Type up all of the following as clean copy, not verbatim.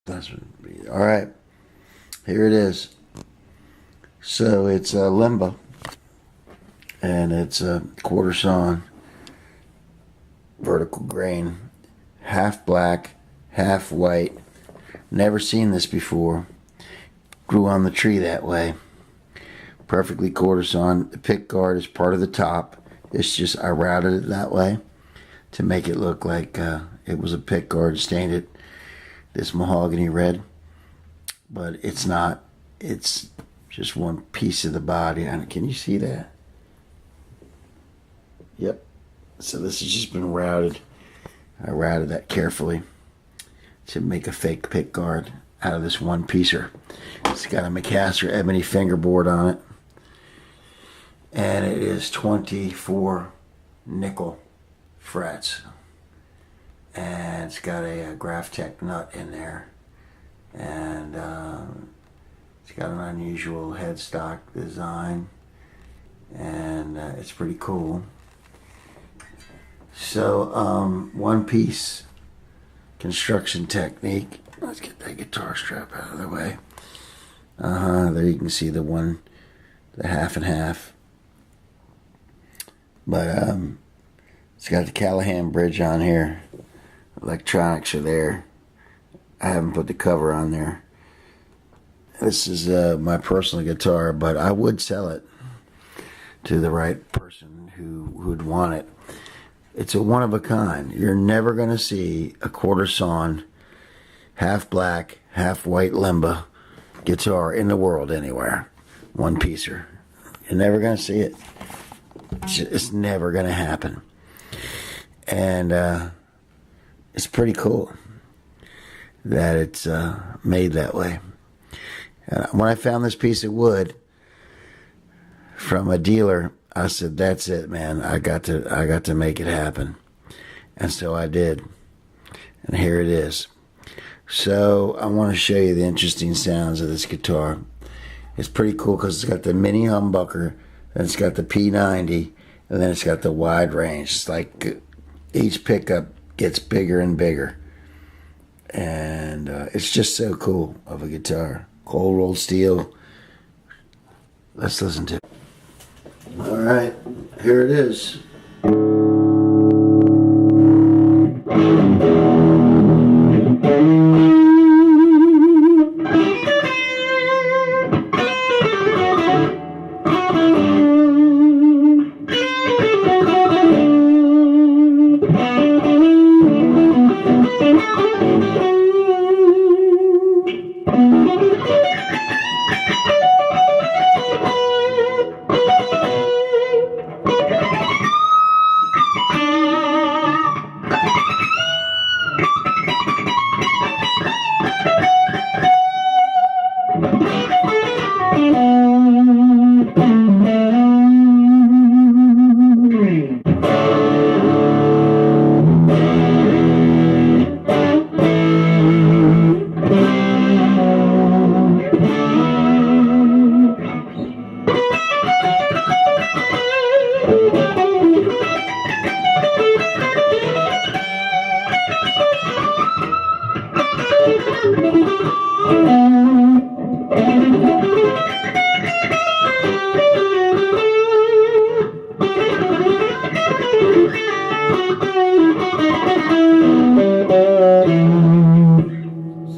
That's all right. Here it is. So it's a Limba, and it's a quarter sawn vertical grain, half black, half white. Never seen this before. Grew on the tree that way. Perfectly quarter sawn. The pick guard is part of the top. It's just I routed it that way to make it look like it was a pick guard. Stained it this mahogany red, but it's not. It's just one piece of the body. And can you see that? Yep. So this has just been routed. I routed that carefully to make a fake pick guard out of this one piecer. It's got a McCaster ebony fingerboard on it, and it is 24 nickel frets, and it's got a Graphtec nut in there, and it's got an unusual headstock design, and it's pretty cool. So one piece construction technique. Let's get that guitar strap out of the way. There you can see the half and half. But it's got the Callahan bridge on here. Electronics are there. I haven't put the cover on there. This is my personal guitar, but I would sell it to the right person who would want it. It's a one of a kind. You're never going to see a quarter sawn, half black, half white Limba guitar in the world anywhere. One piecer. You're never going to see it. It's never going to happen. And it's pretty cool that it's made that way. And when I found this piece of wood from a dealer, I said, "That's it, man. I got to make it happen." And so I did. And here it is. So I want to show you the interesting sounds of this guitar. It's pretty cool because it's got the mini humbucker, and it's got the P90, and then it's got the wide range. It's like each pickup gets bigger and bigger. And it's just so cool of a guitar. Cold rolled steel. Let's listen to it. All right, here it is.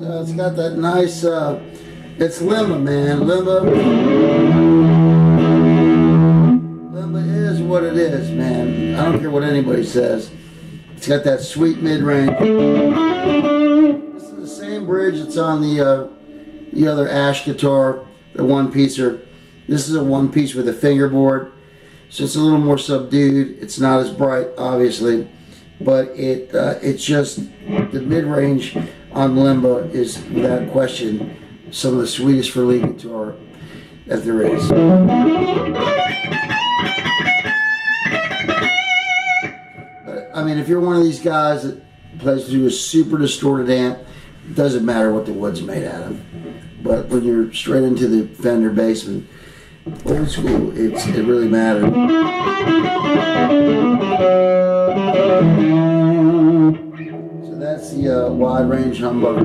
So it's got that nice, it's Limba, man. Limba is what it is, man. I don't care what anybody says. It's got that sweet mid-range. This is the same bridge that's on the other Ash guitar, the one-piecer. This is a one-piece with a fingerboard, so it's a little more subdued. It's not as bright, obviously, but it's just the mid-range on Limba is without question some of the sweetest for lead guitar that there is. I mean, if you're one of these guys that plays to a super distorted amp, it doesn't matter what the wood's made out of. But when you're straight into the Fender basement, old school, it really matters. So That's the wide range humbucker.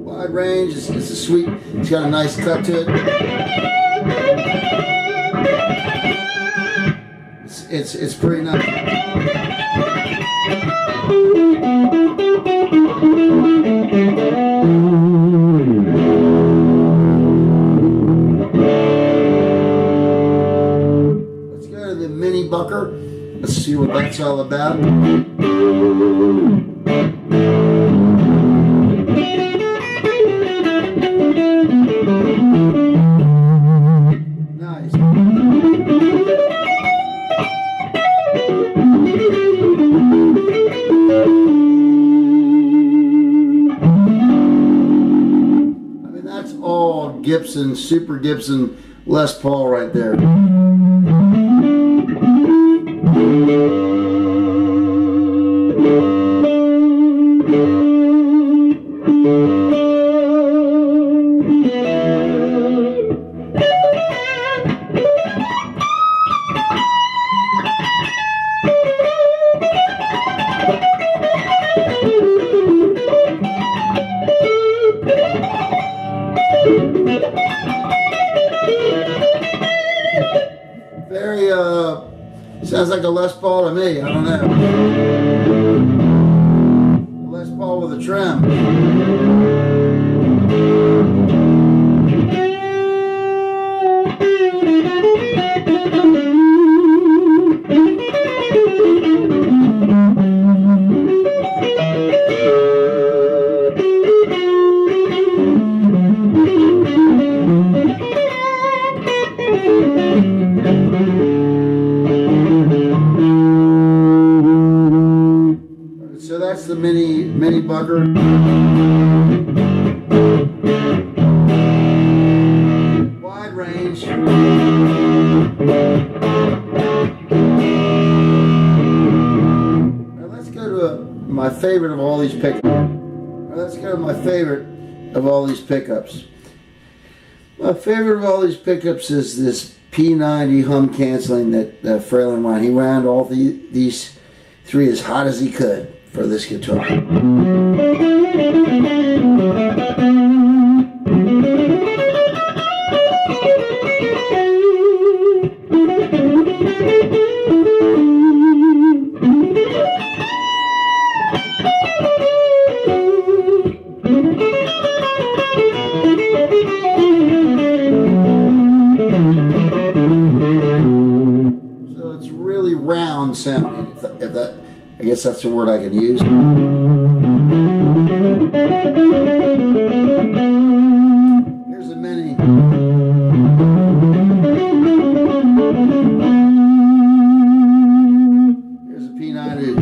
Wide range is a sweet. It's got a nice cut to it. It's pretty nice. Let's go to the mini bucker. Let's see what that's all about. Nice. All Gibson, Super Gibson Les Paul right there. Very, sounds like a Les Paul to me. I don't know. A Les Paul with a trim. So that's the mini bucker. Wide range. Now let's go to my favorite of all these pickups. Let's go to my favorite of all these pickups. My favorite of all these pickups is this P90 hum canceling that Fralin wound. He wound all these three as hot as he could for this guitar. So it's really round sounding, if that, I guess that's the word I can use. Here's a mini. Here's a P90.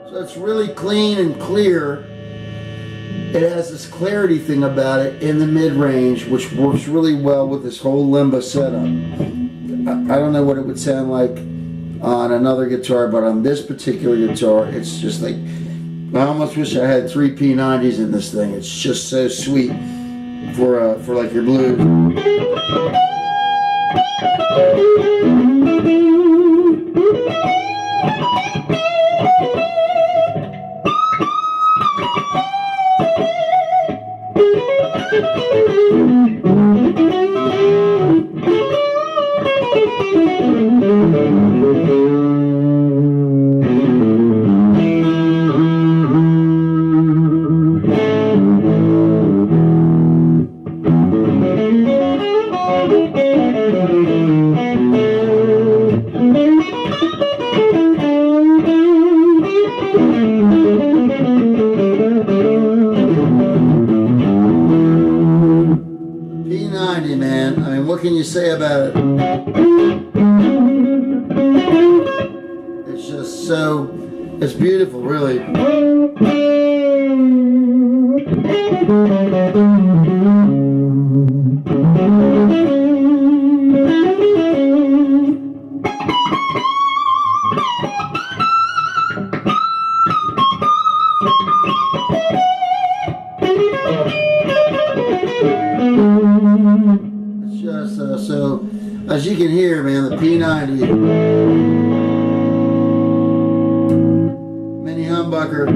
So it's really clean and clear. It has this clarity thing about it in the mid-range, which works really well with this whole Limba setup. I don't know what it would sound like on another guitar, but on this particular guitar, it's just like, I almost wish I had 3 P90s in this thing. It's just so sweet for like your blues. P90, man. I mean, what can you say about it? It's just so, it's beautiful, really. P90. Mini humbucker.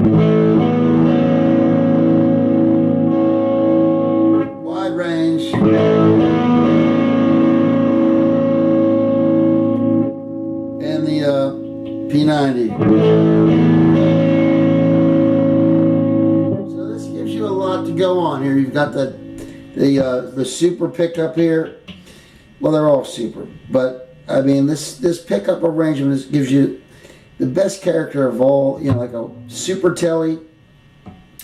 Wide range. And the P90. So this gives you a lot to go on here. You've got the super pickup here. Well, they're all super, but I mean this pickup arrangement gives you the best character of all. You know, like a super telly,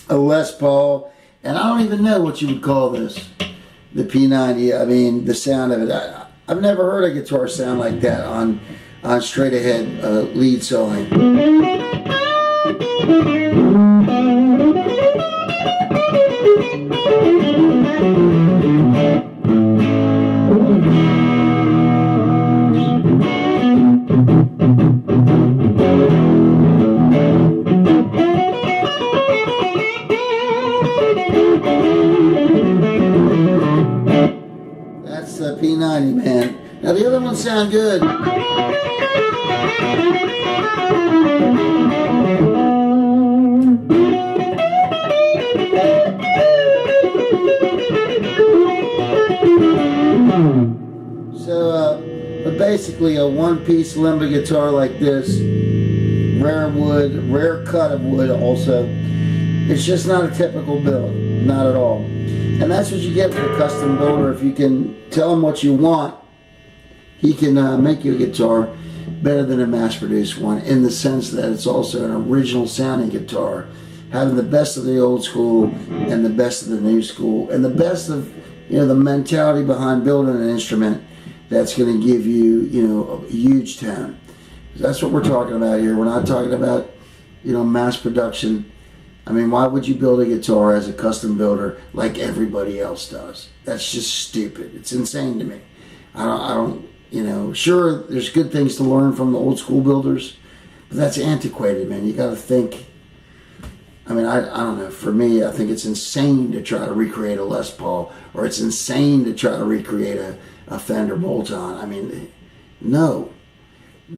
a Les Paul, and I don't even know what you would call this, the P90. I mean, the sound of it. I've never heard a guitar sound like that on straight ahead lead soloing. That's the P90, man. Now the other ones sound good. So, but basically a one-piece Limba guitar like this, rare wood, rare cut of wood also. It's just not a typical build, not at all. And that's what you get with a custom builder. If you can tell him what you want, he can make you a guitar better than a mass-produced one, in the sense that it's also an original sounding guitar, having the best of the old school and the best of the new school, and the best of, you know, the mentality behind building an instrument that's going to give you, you know, a huge tone. That's what we're talking about here. We're not talking about, you know, mass production. I mean, why would you build a guitar as a custom builder like everybody else does? That's just stupid. It's insane to me. I don't, you know, sure, there's good things to learn from the old school builders, but that's antiquated, man. You got to think. I mean, I don't know. For me, I think it's insane to try to recreate a Les Paul, or it's insane to try to recreate a Fender Bolt-On. I mean, no.